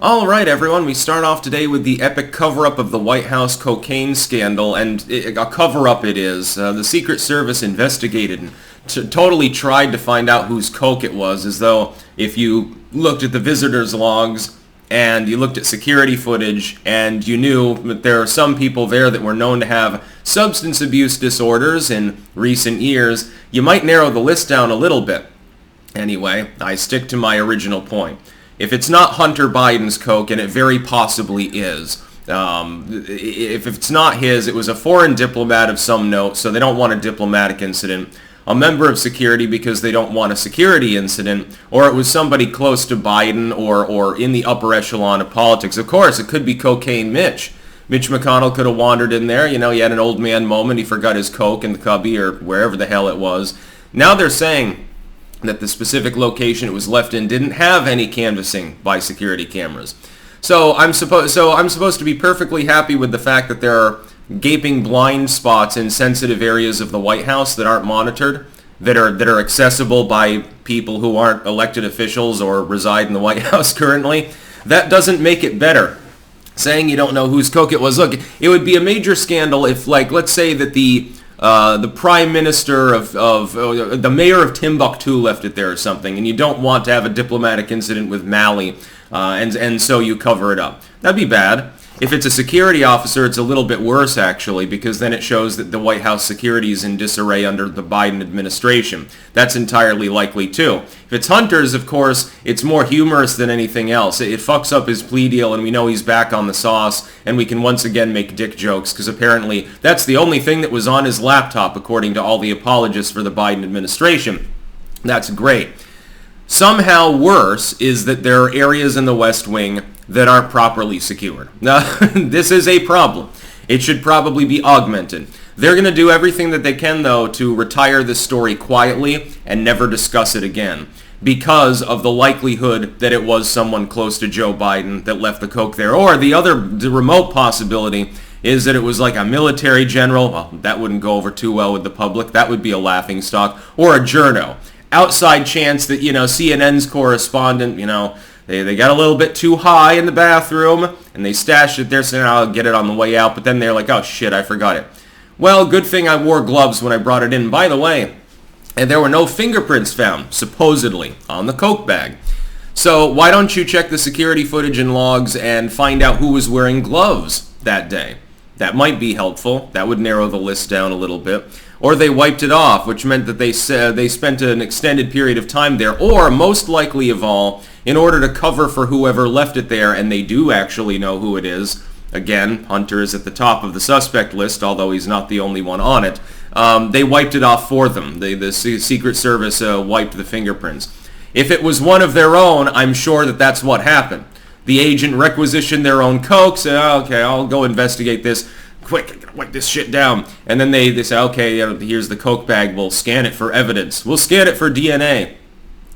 All right, everyone, we start off today with the epic cover-up of the White House cocaine scandal, and a cover-up it is. The Secret Service investigated and totally tried to find out whose coke it was, as though if you looked at the visitors' logs and you looked at security footage and you knew that there are some people there that were known to have substance abuse disorders in recent years, you might narrow the list down a little bit. Anyway, I stick to my original point. If it's not Hunter Biden's coke, and it very possibly is, if it's not his, it was a foreign diplomat of some note, so they don't want a diplomatic incident, a member of security because they don't want a security incident, or it was somebody close to Biden or in the upper echelon of politics. Of course, it could be Cocaine Mitch. Mitch McConnell could have wandered in there. You know, he had an old man moment. He forgot his coke in the cubby or wherever the hell it was. Now they're saying that the specific location it was left in didn't have any canvassing by security cameras. So I'm supposed to be perfectly happy with the fact that there are gaping blind spots in sensitive areas of the White House that aren't monitored, that are accessible by people who aren't elected officials or reside in the White House currently. That doesn't make it better. Saying you don't know whose coke it was. Look, it would be a major scandal if, like, let's say that the prime minister of the mayor of Timbuktu left it there or something, and you don't want to have a diplomatic incident with Mali, and so you cover it up. That'd be bad. If it's a security officer, it's a little bit worse, actually, because then it shows that the White House security is in disarray under the Biden administration. That's entirely likely, too. If it's Hunter's, of course, it's more humorous than anything else. It fucks up his plea deal, and we know he's back on the sauce, and we can once again make dick jokes, because apparently that's the only thing that was on his laptop, according to all the apologists for the Biden administration. That's great. Somehow worse is that there are areas in the West Wing that aren't properly secured. Now, this is a problem. It should probably be augmented. They're going to do everything that they can, though, to retire this story quietly and never discuss it again because of the likelihood that it was someone close to Joe Biden that left the coke there. Or the remote possibility is that it was like a military general. Well, that wouldn't go over too well with the public. That would be a laughingstock. Or a journo. Outside chance that, CNN's correspondent, they got a little bit too high in the bathroom, and they stashed it there, saying, I'll get it on the way out, but then they're like, oh shit, I forgot it. Well, good thing I wore gloves when I brought it in. By the way, and there were no fingerprints found, supposedly, on the coke bag. So why don't you check the security footage and logs and find out who was wearing gloves that day? That might be helpful. That would narrow the list down a little bit. Or they wiped it off, which meant that they spent an extended period of time there. Or, most likely of all, in order to cover for whoever left it there, and they do actually know who it is. Again, Hunter is at the top of the suspect list, although he's not the only one on it. They wiped it off for them. The Secret Service wiped the fingerprints. If it was one of their own, I'm sure that that's what happened. The agent requisitioned their own coke, said, okay, I'll go investigate this. Quick, I gotta wipe this shit down. And then they say, okay, here's the coke bag. We'll scan it for evidence. We'll scan it for DNA.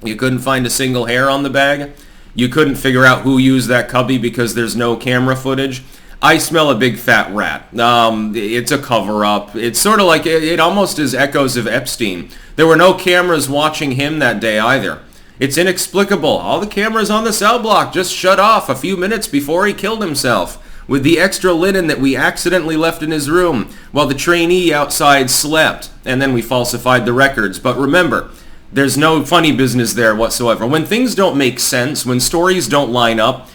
You couldn't find a single hair on the bag. You couldn't figure out who used that cubby because there's no camera footage. I smell a big fat rat. It's a cover-up. It's sort of like, it almost is echoes of Epstein. There were no cameras watching him that day either. It's inexplicable. All the cameras on the cell block just shut off a few minutes before he killed himself, with the extra linen that we accidentally left in his room while the trainee outside slept, and then we falsified the records. But remember, there's no funny business there whatsoever. When things don't make sense, when stories don't line up,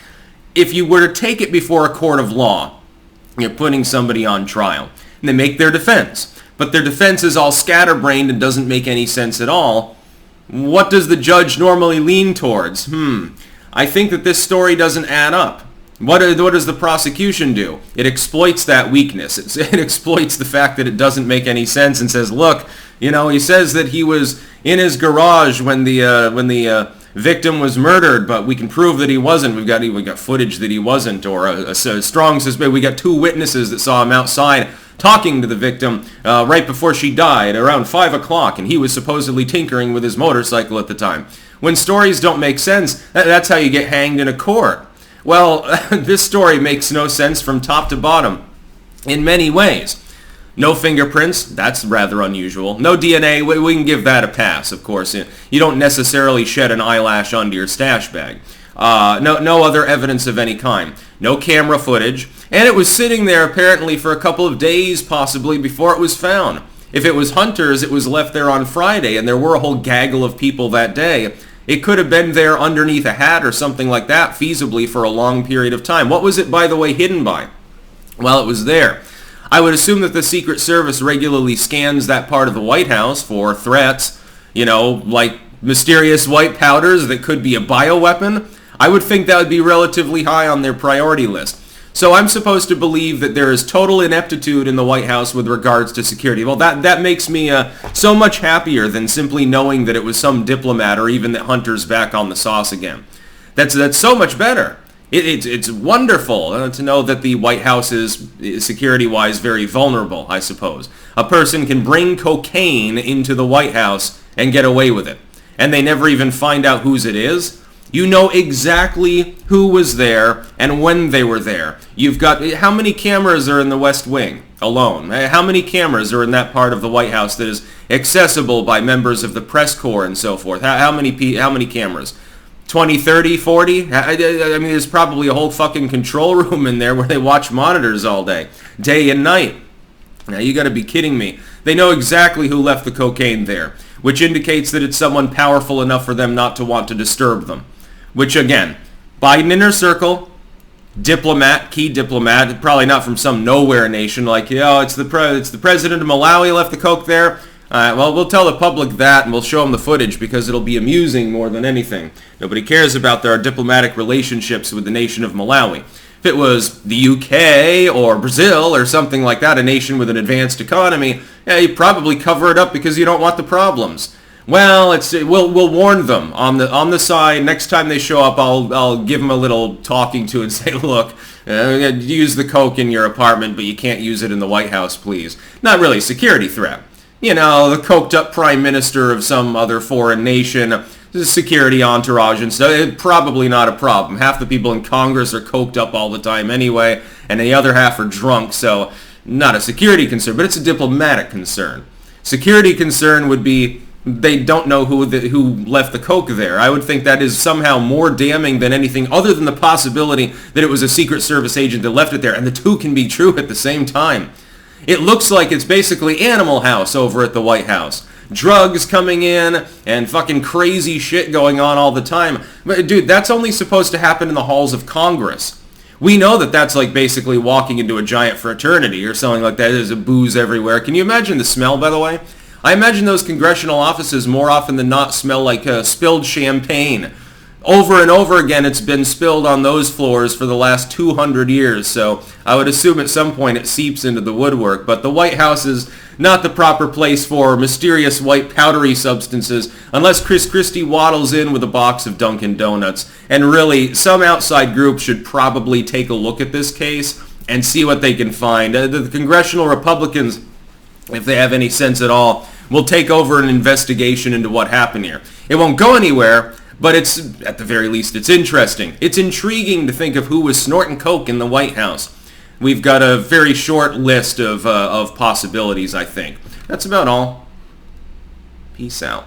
if you were to take it before a court of law, you're putting somebody on trial, and they make their defense, but their defense is all scatterbrained and doesn't make any sense at all. What does the judge normally lean towards? I think that this story doesn't add up. What does the prosecution do? It exploits that weakness. It exploits the fact that it doesn't make any sense and says, look, he says that he was in his garage when the victim was murdered, but we can prove that he wasn't. We got footage that he wasn't, or a strong suspicion. We got two witnesses that saw him outside talking to the victim right before she died, around 5 o'clock, and he was supposedly tinkering with his motorcycle at the time. When stories don't make sense, that's how you get hanged in a court. Well, this story makes no sense from top to bottom in many ways. No fingerprints, that's rather unusual. No DNA, we can give that a pass, of course. You don't necessarily shed an eyelash onto your stash bag. No other evidence of any kind. No camera footage. And it was sitting there apparently for a couple of days possibly before it was found. If it was hunters, it was left there on Friday, and there were a whole gaggle of people that day. It could have been there underneath a hat or something like that, feasibly for a long period of time. What was it, by the way, hidden by? Well, it was there. I would assume that the Secret Service regularly scans that part of the White House for threats, like mysterious white powders that could be a bioweapon. I would think that would be relatively high on their priority list. So I'm supposed to believe that there is total ineptitude in the White House with regards to security. Well, that makes me so much happier than simply knowing that it was some diplomat or even that Hunter's back on the sauce again. That's so much better. It's wonderful to know that the White House is, security-wise, very vulnerable, I suppose. A person can bring cocaine into the White House and get away with it. And they never even find out whose it is. You know exactly who was there and when they were there. You've got, how many cameras are in the West Wing alone? How many cameras are in that part of the White House that is accessible by members of the press corps and so forth? How many cameras? 20, 30, 40? I mean, there's probably a whole fucking control room in there where they watch monitors all day and night. Now, you gotta be kidding me. They know exactly who left the cocaine there, which indicates that it's someone powerful enough for them not to want to disturb them. Which, again, Biden inner circle, diplomat, key diplomat, probably not from some nowhere nation like, it's the president of Malawi left the coke there. Well, we'll tell the public that, and we'll show them the footage because it'll be amusing more than anything. Nobody cares about their diplomatic relationships with the nation of Malawi. If it was the UK or Brazil or something like that, a nation with an advanced economy, you probably cover it up because you don't want the problems. Well, we'll warn them on the side. Next time they show up, I'll give them a little talking to and say, look, use the coke in your apartment, but you can't use it in the White House, please. Not really a security threat. The coked up prime minister of some other foreign nation, security entourage and stuff, probably not a problem. Half the people in Congress are coked up all the time anyway, and the other half are drunk, so not a security concern, but it's a diplomatic concern. Security concern would be they don't know who left the coke there. I would think that is somehow more damning than anything other than the possibility that it was a Secret Service agent that left it there, and the two can be true at the same time. It looks like it's basically Animal House over at the White House. Drugs coming in and fucking crazy shit going on all the time. But dude, that's only supposed to happen in the halls of Congress. We know that that's like basically walking into a giant fraternity or something like that. There's a booze everywhere. Can you imagine the smell, by the way? I imagine those congressional offices more often than not smell like spilled champagne. Over and over again, it's been spilled on those floors for the last 200 years, so I would assume at some point it seeps into the woodwork. But the White House is not the proper place for mysterious white powdery substances unless Chris Christie waddles in with a box of Dunkin' Donuts. And really, some outside group should probably take a look at this case and see what they can find. The congressional Republicans, if they have any sense at all, will take over an investigation into what happened here. It won't go anywhere, but it's, at the very least, it's interesting. It's intriguing to think of who was snorting coke in the White House. We've got a very short list of possibilities, I think. That's about all. Peace out.